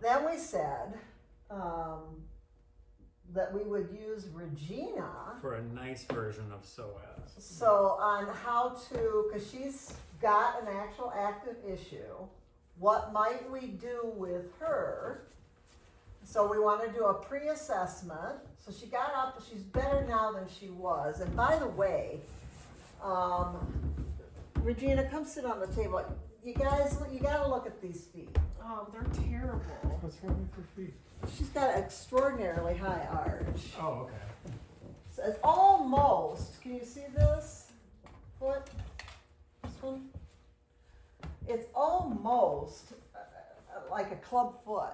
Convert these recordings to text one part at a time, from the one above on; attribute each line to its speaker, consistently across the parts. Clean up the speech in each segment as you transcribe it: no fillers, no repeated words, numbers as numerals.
Speaker 1: then we said that we would use Regina.
Speaker 2: For a nice version of Psoas.
Speaker 1: So on how to, because she's got an actual active issue, what might we do with her? So we want to do a pre-assessment. So she got up, she's better now than she was. And by the way, Regina, come sit on the table. You guys, you gotta look at these feet.
Speaker 3: Oh, they're terrible.
Speaker 2: What's wrong with her feet?
Speaker 1: She's got an extraordinarily high arch.
Speaker 2: Oh, okay.
Speaker 1: So it's almost, can you see this foot? This one? It's almost like a club foot.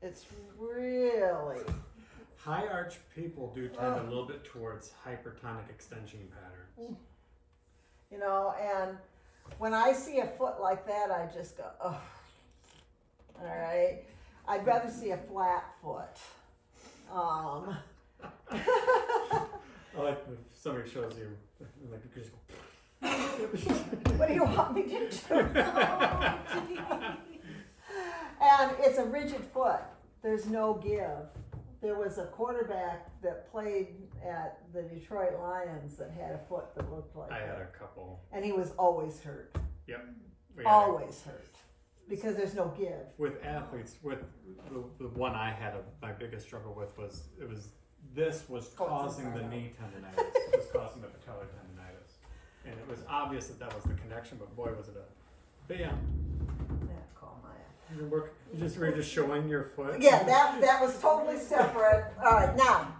Speaker 1: It's really.
Speaker 2: High arch people do tend a little bit towards hypertonic extension patterns.
Speaker 1: You know, and when I see a foot like that, I just go, oh. All right. I'd rather see a flat foot.
Speaker 2: I like if somebody shows you, like you just go.
Speaker 1: What do you want me to do? And it's a rigid foot. There's no give. There was a quarterback that played at the Detroit Lions that had a foot that looked like
Speaker 2: I
Speaker 1: that.
Speaker 2: had a couple.
Speaker 1: And he was always hurt.
Speaker 2: Yep. We had
Speaker 1: Always hurt. Because there's no give.
Speaker 2: with athletes, with the one I had, my biggest struggle with was this was causing the knee tendonitis. It was causing the patellar tendonitis, and it was obvious that was the connection. But boy, was it a bam!
Speaker 1: Yeah, call Maya.
Speaker 2: We're just showing your foot.
Speaker 1: Yeah, that was totally separate. All right, now,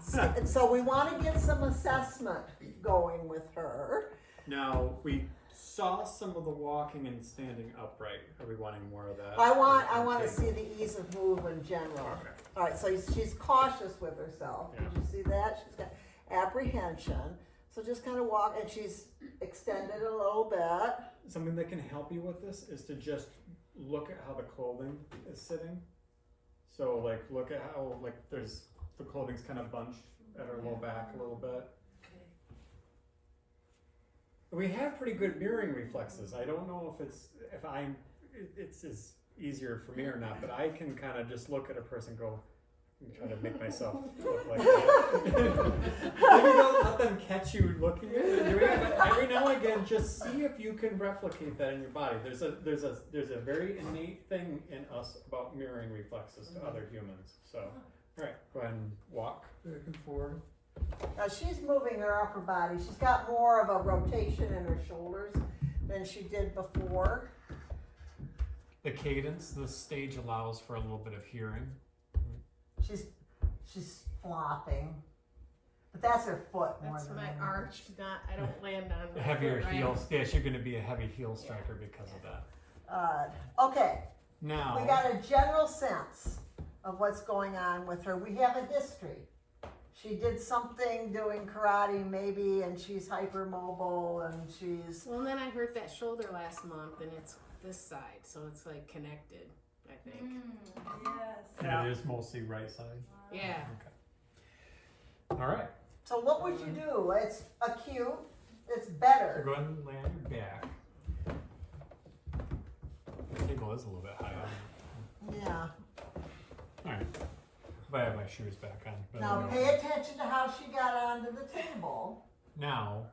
Speaker 1: so we want to get some assessment going with her.
Speaker 2: Now we saw some of the walking and standing upright. Are we wanting more of that?
Speaker 1: I want to see the ease of move in general.
Speaker 2: Okay.
Speaker 1: All right, so she's cautious with herself.
Speaker 2: Yeah.
Speaker 1: Did you see that? She's got apprehension. So just kind of walk, and she's extended a little bit.
Speaker 2: Something that can help you with this is to just look at how the clothing is sitting. So like look at how there's the clothing's kind of bunched at her low back a little bit. We have pretty good mirroring reflexes. I don't know if it's as easier for me or not, but I can kind of just look at a person and go and try to make myself look like that. Maybe don't let them catch you looking at it and doing it, but every now and again just see if you can replicate that in your body. There's a very innate thing in us about mirroring reflexes to other humans. So all right, go ahead and walk back and forward.
Speaker 1: Now she's moving her upper body. She's got more of a rotation in her shoulders than she did before.
Speaker 2: The cadence, the stage allows for a little bit of hearing.
Speaker 1: She's flopping, but that's her foot more
Speaker 3: That's
Speaker 1: than
Speaker 3: my
Speaker 1: anything.
Speaker 3: arch. I don't land on my
Speaker 2: Heavier
Speaker 3: foot, right?
Speaker 2: heels. Yes, you're going to be a heavy heel striker because of that.
Speaker 1: Okay,
Speaker 2: Now,
Speaker 1: we got a general sense of what's going on with her. We have a history. She did something doing karate maybe, and she's hypermobile, and she's...
Speaker 3: Well, and then I hurt that shoulder last month, and it's this side, so it's like connected, I think.
Speaker 4: Yes.
Speaker 2: and it is mostly right side.
Speaker 3: Yeah.
Speaker 2: Okay. All right.
Speaker 1: So what would you do? It's acute. It's
Speaker 2: So
Speaker 1: better.
Speaker 2: go ahead and lay on your back. The table is a little bit high.
Speaker 1: Yeah.
Speaker 2: All right. If I have my shoes back on. But I
Speaker 1: Now
Speaker 2: don't
Speaker 1: pay
Speaker 2: know.
Speaker 1: attention to how she got onto the table.
Speaker 2: Now,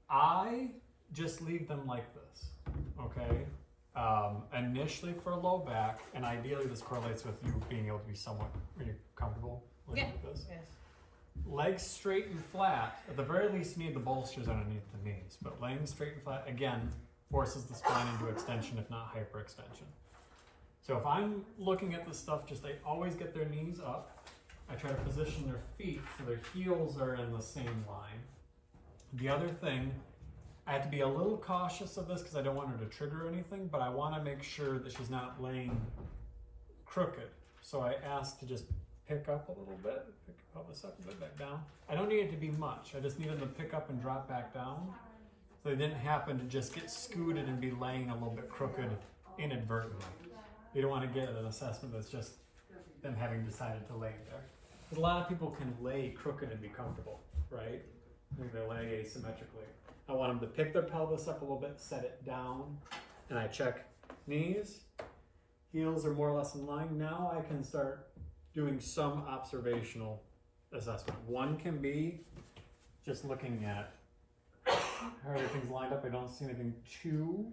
Speaker 2: I just leave them like this, okay? Initially for low back, and ideally this correlates with you being able to be somewhat, are you comfortable laying
Speaker 3: Yeah.
Speaker 2: like this?
Speaker 3: Yes.
Speaker 2: Legs straight and flat, at the very least need the bolsters underneath the knees, but laying straight and flat, again, forces the spine into extension, if not hyperextension. So if I'm looking at this stuff, I always get their knees up. I try to position their feet so their heels are in the same line. The other thing, I have to be a little cautious of this because I don't want her to trigger anything, but I want to make sure that she's not laying crooked. So I ask to just pick up a little bit, pick this up a bit, back down. I don't need it to be much. I just need them to pick up and drop back down. So they didn't happen to just get scooted and be laying a little bit crooked inadvertently. You don't want to get an assessment that's just them having decided to lay there. Because a lot of people can lay crooked and be comfortable, right? I think they lay asymmetrically. I want them to pick their pelvis up a little bit, set it down, and I check knees, Heels are more or less in line. Now I can start doing some observational assessment. One can be just looking at how everything's lined up. I don't see anything too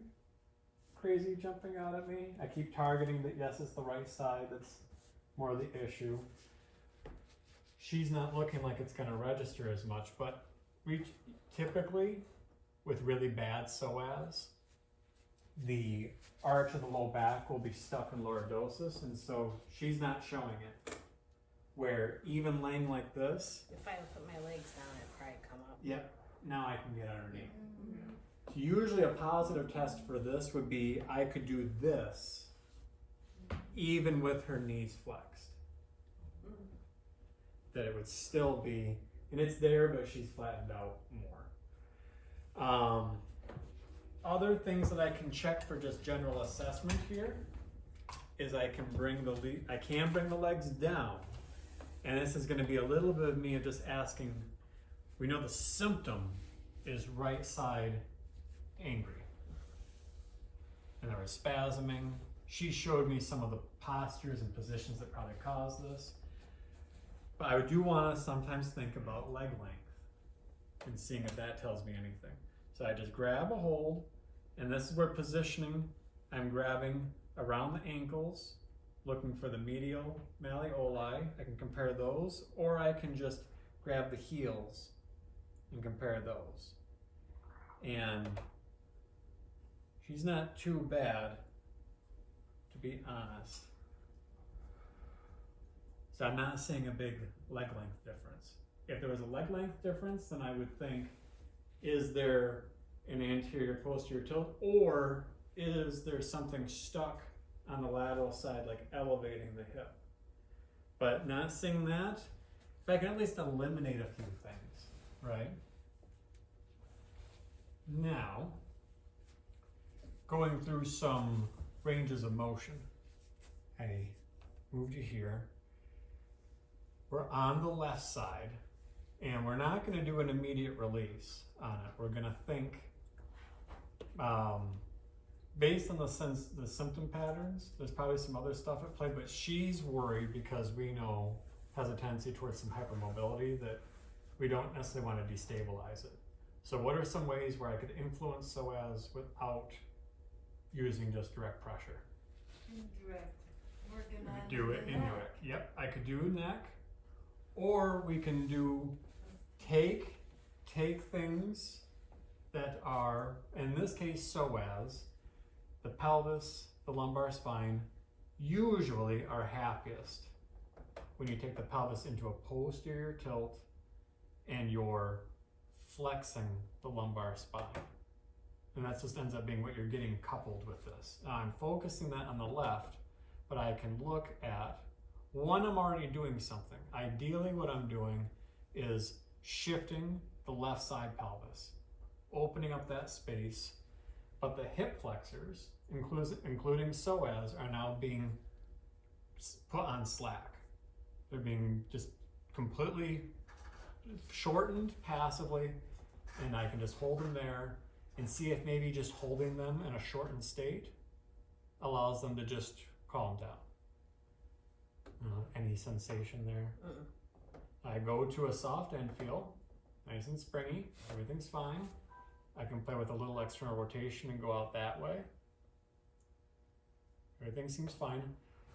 Speaker 2: crazy jumping out at me. I keep targeting that, yes, it's the right side that's more the issue. She's not looking like it's going to register as much, but we typically, with really bad psoas, the arch of the low back will be stuck in lordosis, and so she's not showing it. Where even laying like this,
Speaker 3: If I put my legs down, it'd probably come up.
Speaker 2: yep, now I can get underneath. So usually a positive test for this would be I could do this even with her knees flexed. That it would still be, and it's there, but she's flattened out more. Other things that I can check for just general assessment here is I can bring the legs down, and this is going to be a little bit of me of just asking. We know the symptom is right side angry, and there was spasming. She showed me some of the postures and positions that probably caused this. But I do want to sometimes think about leg length and seeing if that tells me anything. So I just grab a hold, and this is where positioning, I'm grabbing around the ankles, looking for the medial malleoli. I can compare those, or I can just grab the heels and compare those. And she's not too bad, to be honest. So I'm not seeing a big leg length difference. If there was a leg length difference, then I would think, is there an anterior posterior tilt, or is there something stuck on the lateral side, like elevating the hip? But not seeing that, if I can at least eliminate a few things, right? Now, going through some ranges of motion. I moved you here. We're on the left side, and we're not going to do an immediate release on it. We're going to think, based on the symptom patterns, there's probably some other stuff at play, but she's worried because we know has a tendency towards some hypermobility that we don't necessarily want to destabilize it. So what are some ways where I could influence psoas without using just direct pressure?
Speaker 4: Indirect. Working on
Speaker 2: Do it
Speaker 4: the
Speaker 2: indirect. Yep, I could do neck. Or we can do take things that are, in this case, psoas, the pelvis, the lumbar spine, usually are happiest when you take the pelvis into a posterior tilt and you're flexing the lumbar spine. And that just ends up being what you're getting coupled with this. Now I'm focusing that on the left, but I can look at, one, I'm already doing something. Ideally what I'm doing is shifting the left side pelvis, opening up that space, but the hip flexors, including psoas, are now being put on slack. They're being just completely shortened passively, and I can just hold them there and see if maybe just holding them in a shortened state allows them to just calm down. Any sensation there? I go to a soft end feel, nice and springy, everything's fine. I can play with a little external rotation and go out that way. Everything seems fine.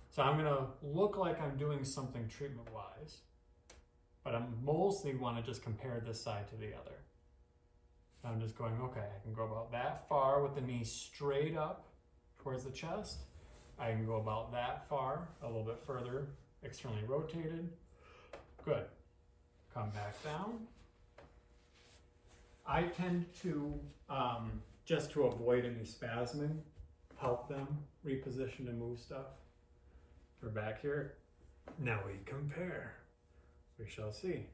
Speaker 2: So I'm gonna look like I'm doing something treatment-wise, but I mostly wanna just compare this side to the other. I'm just going, okay, I can go about that far with the knee straight up towards the chest. I can go about that far, a little bit further, externally rotated. Good. Come back down. I tend to, just to avoid any spasming, help them reposition and move stuff. We're back here. Now we compare. We shall see.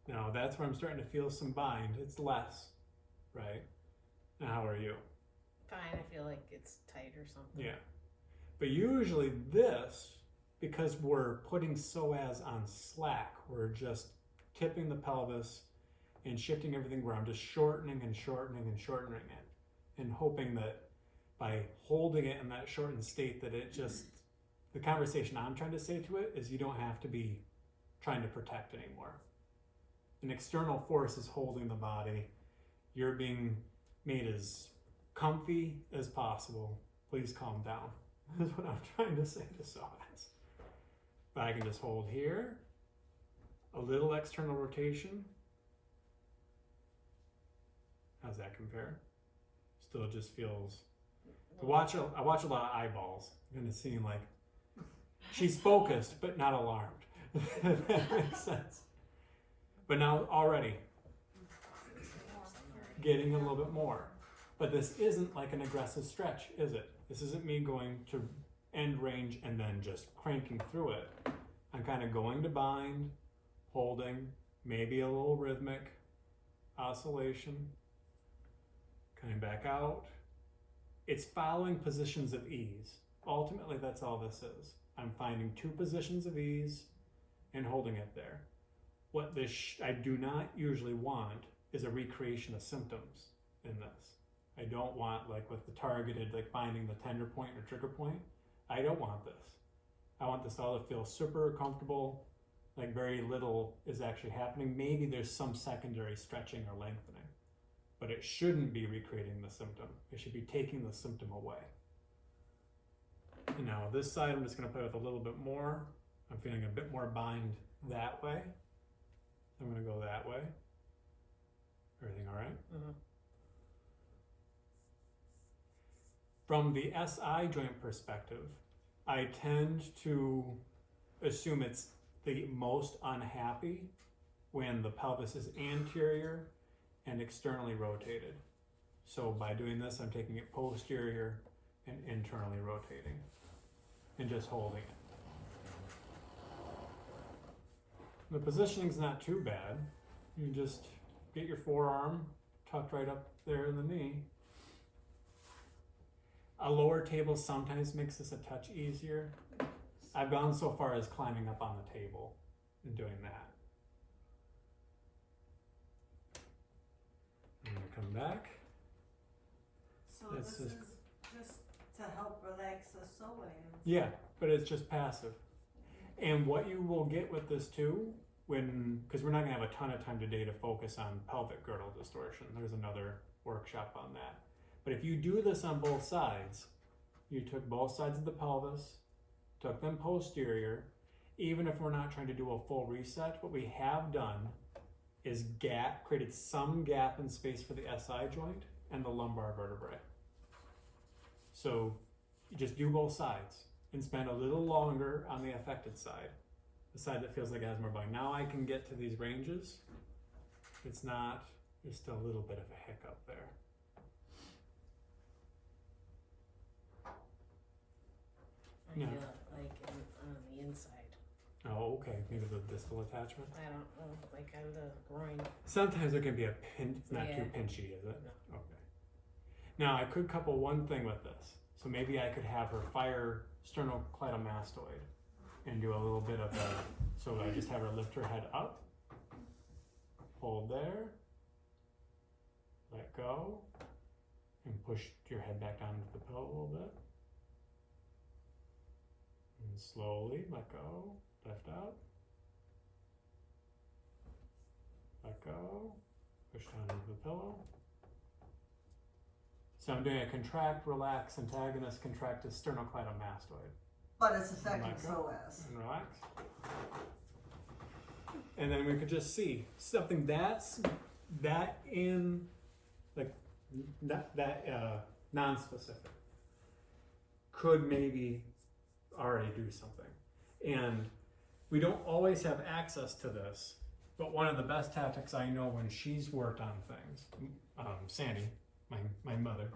Speaker 2: Now that's where I'm starting to feel some bind. It's less, right? Now how are you?
Speaker 3: Fine, I feel like it's tight or something.
Speaker 2: Yeah. But usually this, because we're putting psoas on slack, we're just tipping the pelvis and shifting everything where I'm just shortening and shortening and shortening it. and hoping that by holding it in that shortened state that it just, the conversation I'm trying to say to it is you don't have to be trying to protect anymore. An external force is holding the body. You're being made as comfy as possible. Please calm down. That's what I'm trying to say to Psoas. But I can just hold here, a little external rotation. How's that compare? Still just feels. I watch a lot of eyeballs. I'm gonna seem like she's focused but not alarmed. If that makes sense. But now already getting a little bit more. But this isn't like an aggressive stretch, is it? This isn't me going to end range and then just cranking through it. I'm kind of going to bind, holding, maybe a little rhythmic oscillation, coming back out. It's following positions of ease. Ultimately, that's all this is. I'm finding 2 positions of ease and holding it there. What this I do not usually want is a recreation of symptoms in this. I don't want, like with the targeted, like finding the tender point or trigger point. I don't want this. I want this all to feel super comfortable, like very little is actually happening. Maybe there's some secondary stretching or lengthening, but it shouldn't be recreating the symptom. It should be taking the symptom away. And now this side, I'm just gonna play with a little bit more. I'm feeling a bit more bind that way. I'm gonna go that way. Everything all right?
Speaker 3: Mm-hmm.
Speaker 2: From the SI joint perspective, I tend to assume it's the most unhappy when the pelvis is anterior and externally rotated. So by doing this, I'm taking it posterior and internally rotating and just holding it. The positioning's not too bad. You just get your forearm tucked right up there in the knee. A lower table sometimes makes this a touch easier. I've gone so far as climbing up on the table and doing that. I'm gonna come back.
Speaker 4: So
Speaker 2: This
Speaker 4: this
Speaker 2: is-
Speaker 4: is just to help relax the psoas.
Speaker 2: Yeah, but it's just passive. And what you will get with this too, because we're not gonna have a ton of time today to focus on pelvic girdle distortion. There's another workshop on that. But if you do this on both sides, you took both sides of the pelvis, took them posterior, even if we're not trying to do a full reset, what we have done is created some gap in space for the SI joint and the lumbar vertebrae. So you just do both sides and spend a little longer on the affected side, the side that feels like it has more bind. Now I can get to these ranges. It's not, there's still a little bit of a hiccup there.
Speaker 3: I
Speaker 2: Yeah.
Speaker 3: feel it like on the inside.
Speaker 2: Oh, okay, maybe the distal attachment.
Speaker 3: I don't know, like on the groin.
Speaker 2: Sometimes it can be a pinch, it's not too
Speaker 3: Yeah.
Speaker 2: pinchy, is it?
Speaker 3: No.
Speaker 2: Okay. Now I could couple one thing with this. So maybe I could have her fire sternocleidomastoid and do a little bit of a, so I just have her lift her head up, hold there, let go, and push your head back down into the pillow a little bit. And slowly let go, lift up, let go, push down into the pillow. So I'm doing a contract, relax, antagonist, contract to sternocleidomastoid.
Speaker 1: But it's affecting
Speaker 2: Let go.
Speaker 1: psoas.
Speaker 2: And relax. And then we could just see something that in like that non-specific could maybe already do something. And we don't always have access to this, but one of the best tactics I know when she's worked on things, Sandy, my mother,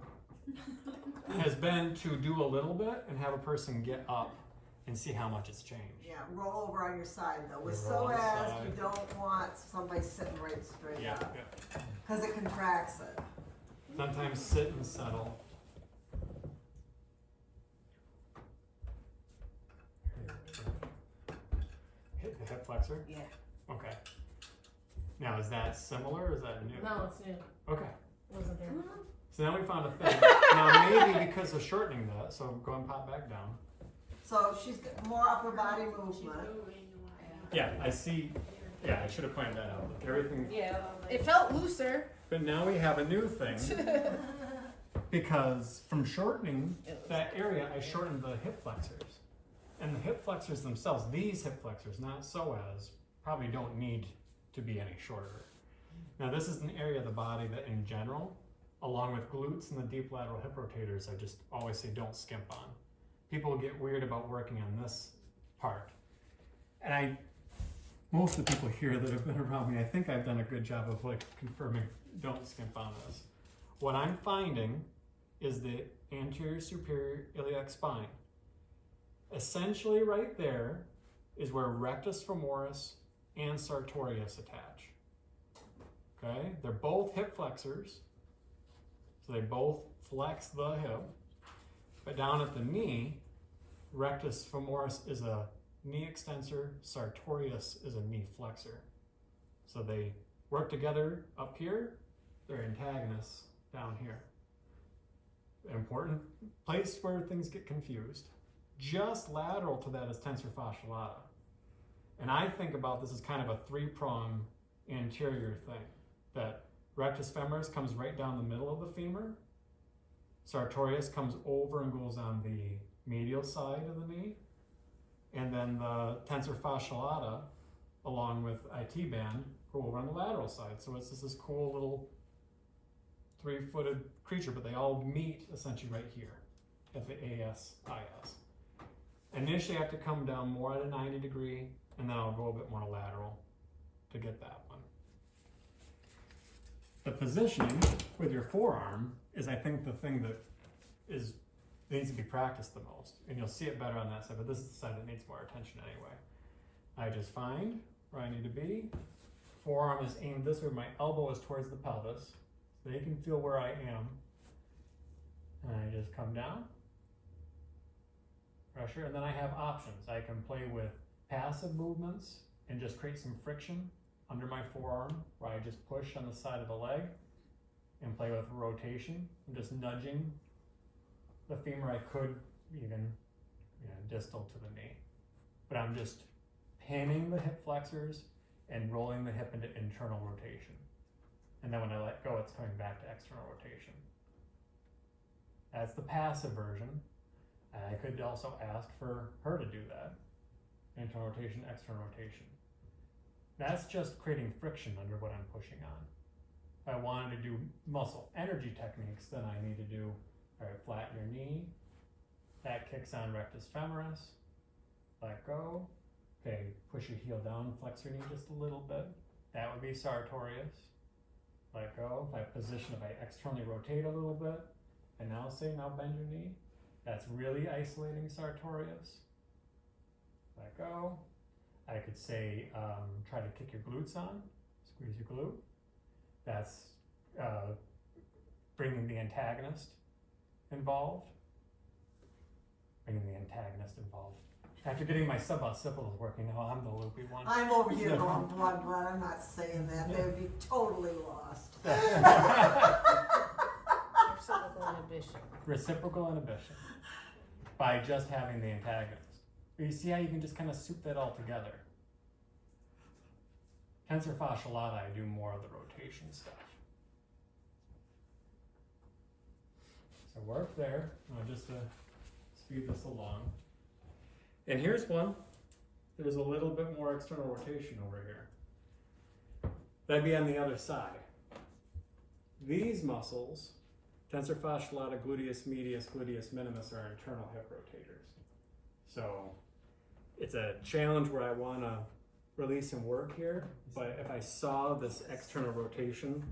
Speaker 2: has been to do a little bit and have a person get up and see how much it's changed.
Speaker 1: Yeah, roll over on your side though. With
Speaker 2: Roll on the
Speaker 1: psoas,
Speaker 2: side.
Speaker 1: you don't want somebody sitting right straight
Speaker 2: Yeah,
Speaker 1: up
Speaker 2: yeah.
Speaker 1: because it contracts it.
Speaker 2: Sometimes sit and settle. Hit the hip flexor.
Speaker 3: Yeah.
Speaker 2: Okay. Now is that similar or is that new?
Speaker 3: No, it's new.
Speaker 2: Okay.
Speaker 3: Wasn't there.
Speaker 2: So now we found a thing. Now maybe because of shortening that, so go and pop back down.
Speaker 1: So she's got more upper body movement.
Speaker 2: Yeah, I see. Yeah, I should have pointed that out. Everything.
Speaker 3: Yeah, it felt looser.
Speaker 2: But now we have a new thing because from shortening that area, I shortened the hip flexors. And the hip flexors themselves, these hip flexors, not psoas, probably don't need to be any shorter. Now this is an area of the body that in general, along with glutes and the deep lateral hip rotators, I just always say don't skimp on. People get weird about working on this part. And most of the people here that have been around me, I think I've done a good job of like confirming don't skimp on this. What I'm finding is the anterior superior iliac spine. Essentially right there is where rectus femoris and sartorius attach. Okay, they're both hip flexors, so they both flex the hip. But down at the knee, rectus femoris is a knee extensor, sartorius is a knee flexor. So they work together up here, they're antagonists down here. An important place where things get confused. Just lateral to that is tensor fasciolata. And I think about this as kind of a three-prong anterior thing. That rectus femoris comes right down the middle of the femur. Sartorius comes over and goes on the medial side of the knee. And then the tensor fasciolata, along with IT band, go over on the lateral side. So it's just this cool little three-footed creature, but they all meet essentially right here at the ASIS. Initially I have to come down more at a 90 degree, and then I'll go a bit more lateral to get that one. The positioning with your forearm is, I think, the thing that needs to be practiced the most. And you'll see it better on that side, but this is the side that needs more attention anyway. I just find where I need to be. Forearm is aimed this way, my elbow is towards the pelvis, so you can feel where I am. And I just come down, pressure, and then I have options. I can play with passive movements and just create some friction under my forearm, where I just push on the side of the leg and play with rotation. I'm just nudging the femur. I could even, distal to the knee, but I'm just pinning the hip flexors and rolling the hip into internal rotation. And then when I let go, it's coming back to external rotation. That's the passive version. I could also ask for her to do that. Internal rotation, external rotation. That's just creating friction under what I'm pushing on. If I wanted to do muscle energy techniques, then I need to do, all right, flatten your knee. That kicks on rectus femoris. Let go. Okay, push your heel down, flex your knee just a little bit. That would be sartorius. Let go. If I externally rotate a little bit, and now bend your knee. That's really isolating sartorius. Let go. I could say, try to kick your glutes on, squeeze your glute. That's bringing the antagonist involved. After getting my suboccipitals working, now I'm the loopy one.
Speaker 1: I'm over here going, blood, I'm not saying that. They would be totally lost.
Speaker 3: Reciprocal inhibition.
Speaker 2: Reciprocal inhibition by just having the antagonist. But you see how you can just kind of soup that all together. Tensor fasciolata, I do more of the rotation stuff. So work there, just to speed this along. And here's one. There's a little bit more external rotation over here. That'd be on the other side. These muscles, tensor fasciolata, gluteus medius, gluteus minimus, are internal hip rotators. So it's a challenge where I want to release and work here, but if I saw this external rotation,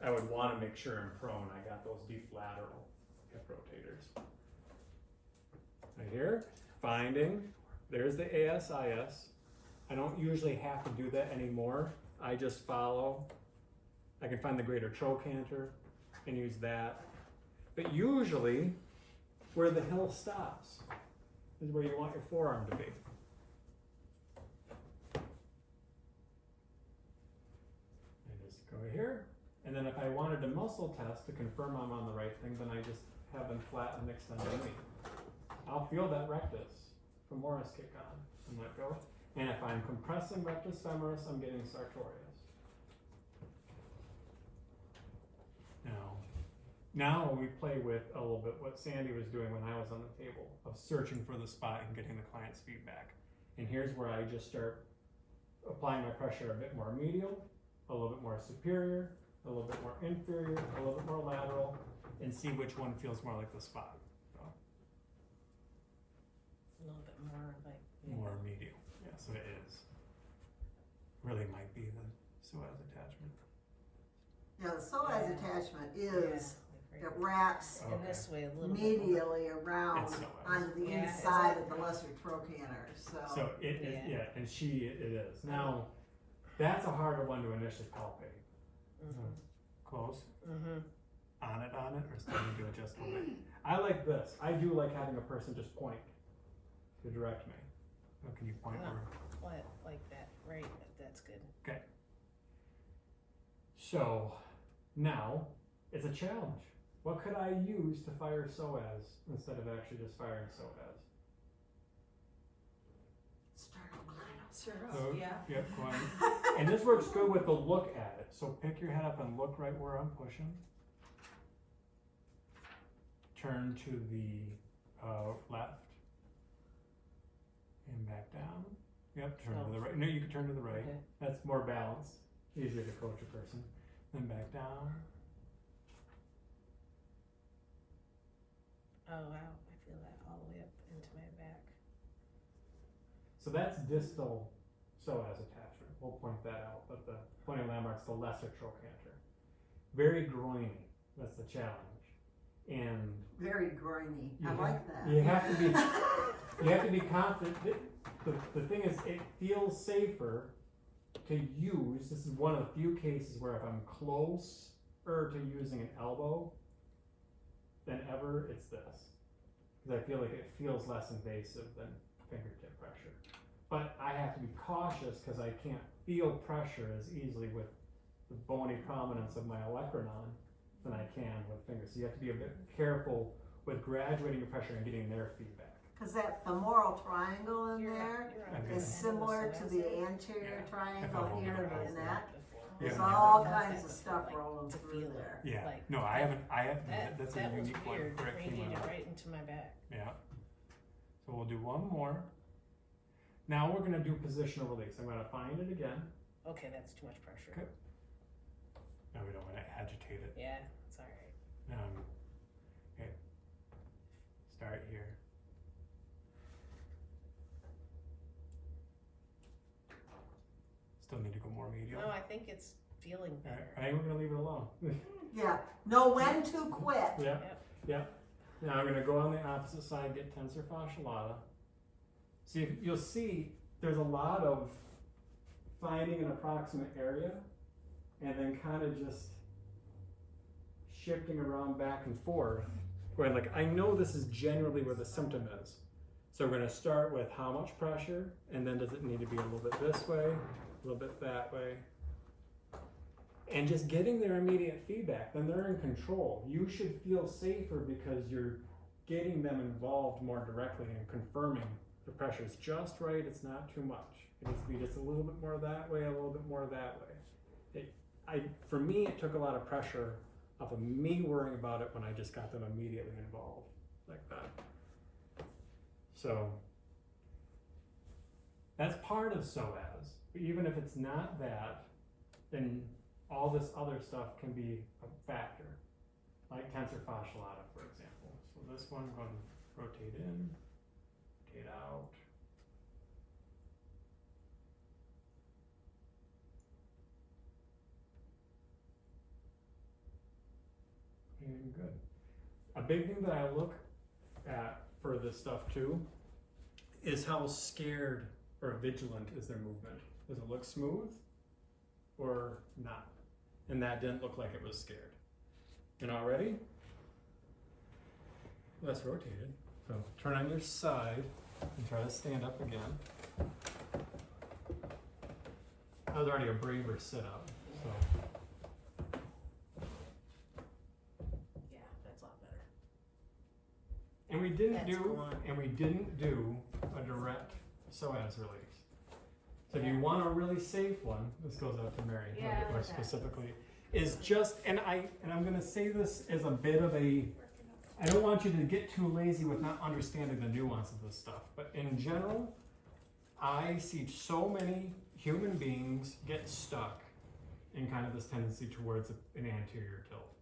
Speaker 2: I would want to make sure in prone I got those deep lateral hip rotators. Right here, finding, there's the ASIS. I don't usually have to do that anymore. I just follow. I can find the greater trochanter and use that. But usually, where the heel stops is where you want your forearm to be. I just go here, And then if I wanted to muscle test to confirm I'm on the right thing, then I just have them flatten and extend the knee. I'll feel that rectus femoris kick on and let go. And if I'm compressing rectus femoris, I'm getting sartorius. Now we play with a little bit what Sandy was doing when I was on the table of searching for the spot and getting the client's feedback. And here's where I just start applying my pressure a bit more medial, a little bit more superior, a little bit more inferior, a little bit more lateral, and see which one feels more like the spot. So,
Speaker 3: A little bit more like.
Speaker 2: more medial. Yeah, so it is. Really might be the Psoas attachment.
Speaker 1: Yeah, the psoas attachment is,
Speaker 3: Yeah,
Speaker 1: it wraps
Speaker 2: Okay.
Speaker 3: in this way a little bit more.
Speaker 1: medially around
Speaker 2: It's psoas.
Speaker 1: onto the
Speaker 3: Yeah,
Speaker 1: inside of
Speaker 3: exactly.
Speaker 1: the lesser trochanter,
Speaker 2: So it
Speaker 3: Yeah.
Speaker 2: and it is. Now, that's a harder one to initially palpate.
Speaker 3: Mhm.
Speaker 2: Close.
Speaker 3: Mhm.
Speaker 2: On it, or starting to adjust a little bit. I like this. I do like having a person just point to direct me. Oh, can you point
Speaker 3: Yeah.
Speaker 2: where?
Speaker 3: What, like that, right? That's good.
Speaker 2: So now it's a challenge. What could I use to fire Psoas instead of actually just firing Psoas?
Speaker 1: sternocleidos.
Speaker 2: So,
Speaker 4: Yeah.
Speaker 2: Yep, go on. And this works good with the look at it. So pick your head up and look right where I'm pushing. Turn to the left and back down. Yep, turn to the right. No, you can turn to the right.
Speaker 3: Okay.
Speaker 2: That's more balanced. Easier to coach a person. Then back down.
Speaker 3: Oh wow, I feel that all the way up into my back.
Speaker 2: So that's distal psoas attachment. We'll point that out. But the pointing landmark's the lesser trochanter. Very groiny. That's the challenge. And
Speaker 1: Very groiny, I
Speaker 2: You
Speaker 1: like that.
Speaker 2: you have to be you have to be confident. The thing is, it feels safer to use. This is one of the few cases where if I'm closer to using an elbow than ever, it's this. Because I feel like it feels less invasive than fingertip pressure. But I have to be cautious because I can't feel pressure as easily with the bony prominence of my olecranon than I can with fingers. So you have to be a bit careful with graduating your pressure and getting their feedback.
Speaker 1: Because that femoral triangle in
Speaker 3: You're
Speaker 1: there
Speaker 3: you're
Speaker 2: Okay.
Speaker 3: on the
Speaker 1: is
Speaker 3: end of
Speaker 1: similar to the
Speaker 3: psoas.
Speaker 1: anterior
Speaker 2: Yeah.
Speaker 1: triangle
Speaker 2: If I
Speaker 1: here
Speaker 2: hold it
Speaker 1: and that.
Speaker 3: Before.
Speaker 1: There's
Speaker 2: Yeah.
Speaker 1: all
Speaker 3: Felt
Speaker 1: kinds
Speaker 3: that
Speaker 1: of stuff
Speaker 3: before,
Speaker 1: rolling
Speaker 3: to
Speaker 1: through
Speaker 3: feel it.
Speaker 1: there.
Speaker 2: Yeah.
Speaker 3: Like,
Speaker 2: No, I haven't. That's a
Speaker 3: That was
Speaker 2: unique one
Speaker 3: weird,
Speaker 2: where it came
Speaker 3: radiated
Speaker 2: out.
Speaker 3: right into my back.
Speaker 2: Yeah. So we'll do one more. Now we're gonna do positional release. I'm gonna find it again.
Speaker 3: Okay, that's too much pressure.
Speaker 2: Okay. Now we don't want to agitate it.
Speaker 3: Yeah, it's alright.
Speaker 2: Okay. Start here. Still need to go more medial.
Speaker 3: No, I think it's feeling
Speaker 2: All right,
Speaker 3: better.
Speaker 2: I think we're gonna leave it alone.
Speaker 1: Yeah, know when to quit.
Speaker 2: Yeah. Yeah. Now I'm gonna go on the opposite side, get tensor fasciolata. See, you'll see there's a lot of finding an approximate area and then kind of just shifting around back and forth. Going like, I know this is generally where the symptom is. So we're gonna start with how much pressure, and then does it need to be a little bit this way, a little bit that way. And just getting their immediate feedback, then they're in control. You should feel safer because you're getting them involved more directly and confirming the pressure is just right, it's not too much. It needs to be just a little bit more that way, a little bit more that way. For me, it took a lot of pressure off of me worrying about it when I just got them immediately involved like that. So that's part of Psoas. But even if it's not that, then all this other stuff can be a factor, like tensor fasciolata, for example. So this one, I'm going to rotate in, rotate out. And good. A big thing that I look at for this stuff too is how scared or vigilant is their movement. Does it look smooth or not? And that didn't look like it was scared. And already, less rotated. So turn on your side and try to stand up again. That was already a braver sit up. So And we didn't
Speaker 3: That's
Speaker 2: do
Speaker 3: cool.
Speaker 2: a direct psoas release. So if you want a really safe one, this goes out to Mary,
Speaker 3: Yeah,
Speaker 2: a little bit
Speaker 3: I
Speaker 2: more
Speaker 3: like that.
Speaker 2: specifically, is just and I'm gonna say this as a bit of a I don't want you to get too lazy with not understanding the nuance of this stuff, but in general, I see so many human beings get stuck in kind of this tendency towards an anterior tilt.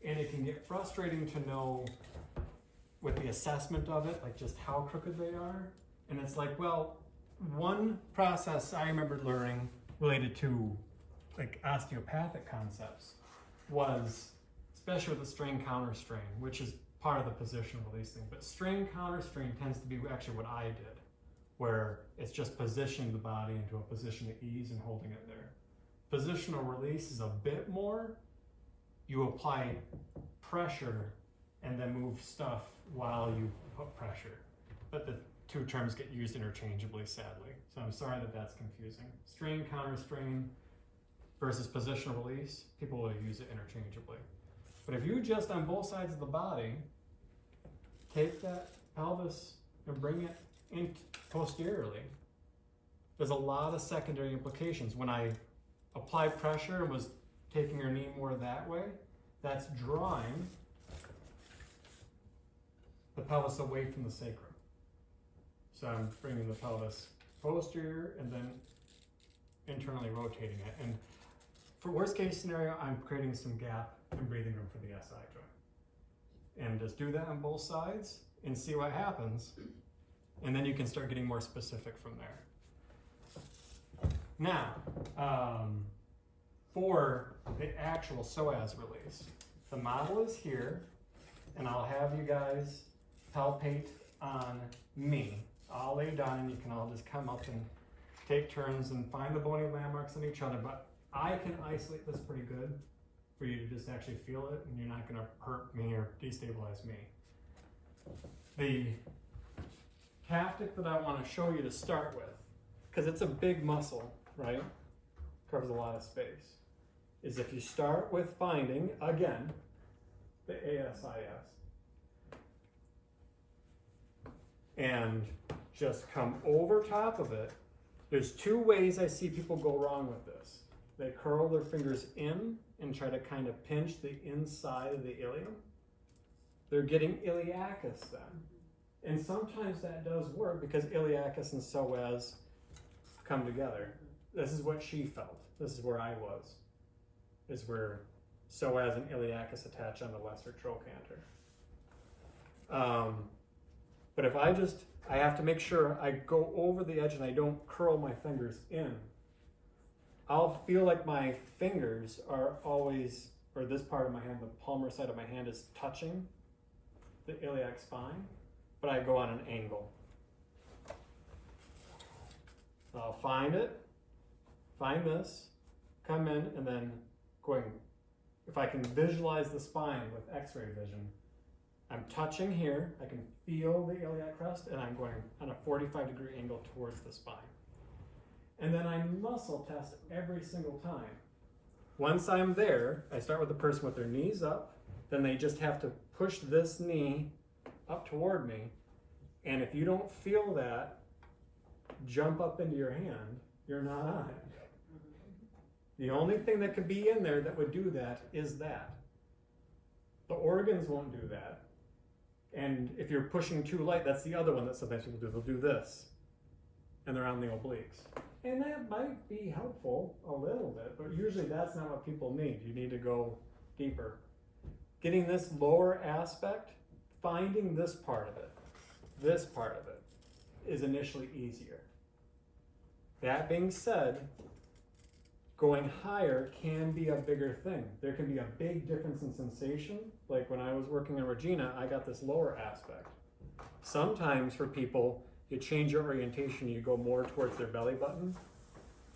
Speaker 2: And it can get frustrating to know with the assessment of it, like just how crooked they are. And it's like, well, one process I remember learning related to like osteopathic concepts was, especially with the strain counter strain, which is part of the positional release thing, but strain counter strain tends to be actually what I did, where it's just positioning the body into a position of ease and holding it there. Positional release is a bit more, you apply pressure and then move stuff while you put pressure. But the two terms get used interchangeably, sadly. So I'm sorry that that's confusing. Strain, counter strain versus positional release, people will use it interchangeably. But if you just on both sides of the body, take that pelvis and bring it in posteriorly, there's a lot of secondary implications. When I applied pressure and was taking your knee more that way, that's drawing the pelvis away from the sacrum. So I'm bringing the pelvis posterior and then internally rotating it. And for worst case scenario, I'm creating some gap and breathing room for the SI joint. And just do that on both sides and see what happens. And then you can start getting more specific from there. Now, for the actual psoas release, the model is here, and I'll have you guys palpate on me. I'll lay down and you can all just come up and take turns and find the bony landmarks on each other, but I can isolate this pretty good for you to just actually feel it, and you're not gonna hurt me or destabilize me. The tactic that I wanna show you to start with, because it's a big muscle, right? Covers a lot of space, is if you start with finding, again, the ASIS, and just come over top of it. There's two ways I see people go wrong with this. They curl their fingers in and try to kind of pinch the inside of the ilium. They're getting iliacus then. And sometimes that does work because iliacus and psoas come together. This is what she felt. This is where I was. Is where psoas and iliacus attach on the lesser trochanter. But if I have to make sure I go over the edge and I don't curl my fingers in. I'll feel like my fingers are always, or this part of my hand, the palmar side of my hand is touching the iliac spine, but I go on an angle. So I'll find it, find this, come in, and then going, if I can visualize the spine with x-ray vision, I'm touching here, I can feel the iliac crest, and I'm going on a 45-degree angle towards the spine. And then I muscle test every single time. Once I'm there, I start with the person with their knees up, then they just have to push this knee up toward me, and if you don't feel that jump up into your hand, you're not on it. The only thing that could be in there that would do that is that. The organs won't do that. And if you're pushing too light, that's the other one that sometimes people do. They'll do this, and they're on the obliques. And that might be helpful a little bit, but usually that's not what people need. You need to go deeper. Getting this lower aspect, finding this part of it is initially easier. That being said, going higher can be a bigger thing. There can be a big difference in sensation. Like when I was working on Regina, I got this lower aspect. Sometimes for people, you change your orientation, you go more towards their belly button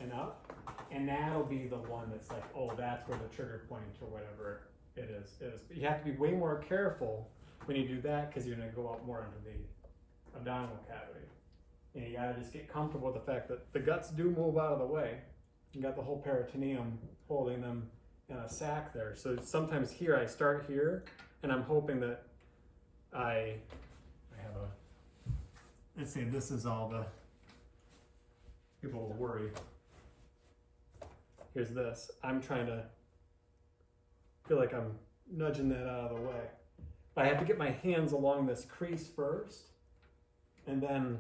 Speaker 2: and up, and that'll be the one that's like, oh, that's where the trigger point or whatever it is. But you have to be way more careful when you do that because you're gonna go up more into the abdominal cavity. And you gotta just get comfortable with the fact that the guts do move out of the way. You got the whole peritoneum holding them in a sac there. So sometimes here, I start here, and I'm hoping that I let's say this is all the people will worry. Here's this. I'm trying to feel like I'm nudging that out of the way. I have to get my hands along this crease first and then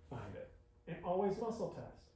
Speaker 2: find it. And always muscle test.